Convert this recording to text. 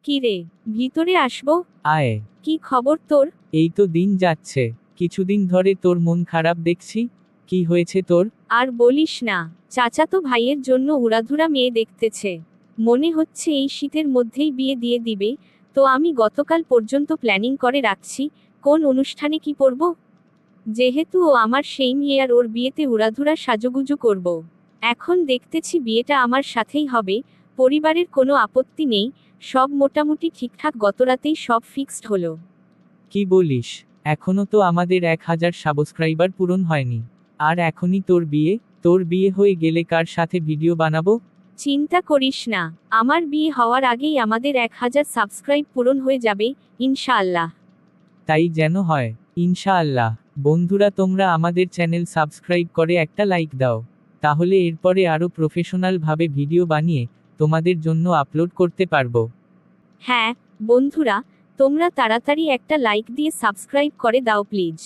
কি রে, ভিতরে আসবো? আয়। কি খবর তোর? এই তো দিন যাচ্ছে, কিছুদিন ধরে তোর মন খারাপ দেখছি। কি হয়েছে তোর? আর বলিস না, চাচাতো ভাইয়ের জন্য উড়াধুরা মেয়ে দেখতেছে। মনে হচ্ছে এই শীতের মধ্যেই বিয়ে দিয়ে দিবে। তো আমি গতকাল পর্যন্ত প্ল্যানিং করে রাখছি, কোন অনুষ্ঠানে কি পরব। যেহেতু ও আমার সেই মেয়ে আর ওর বিয়েতে উড়াধুরা সাজুগুজু করব। এখন দেখতেছি বিয়েটা আমার সাথেই হবে, পরিবারের কোনো আপত্তি নেই, সব মোটামুটি ঠিকঠাক, গতরাতেই সব ফিক্সড হলো। কি বলিস? এখনো তো আমাদের 1000 সাবস্ক্রাইবার পূরণ হয়নি। আর এখনই তোর বিয়ে? তোর বিয়ে হয়ে গেলে কার সাথে ভিডিও বানাবো? চিন্তা করিস না, আমার বিয়ে হওয়ার আগেই আমাদের 1000 সাবস্ক্রাইব পূরণ হয়ে যাবে, ইনশাআল্লাহ। তাই যেন হয়, ইনশাআল্লাহ। বন্ধুরা, তোমরা আমাদের চ্যানেল সাবস্ক্রাইব করে একটা লাইক দাও, তাহলে এরপরে আরো প্রফেশনাল ভাবে ভিডিও বানিয়ে তোমাদের জন্য আপলোড করতে পারবো। হ্যাঁ বন্ধুরা, তোমরা তাড়াতাড়ি একটা লাইক দিয়ে সাবস্ক্রাইব করে দাও প্লিজ।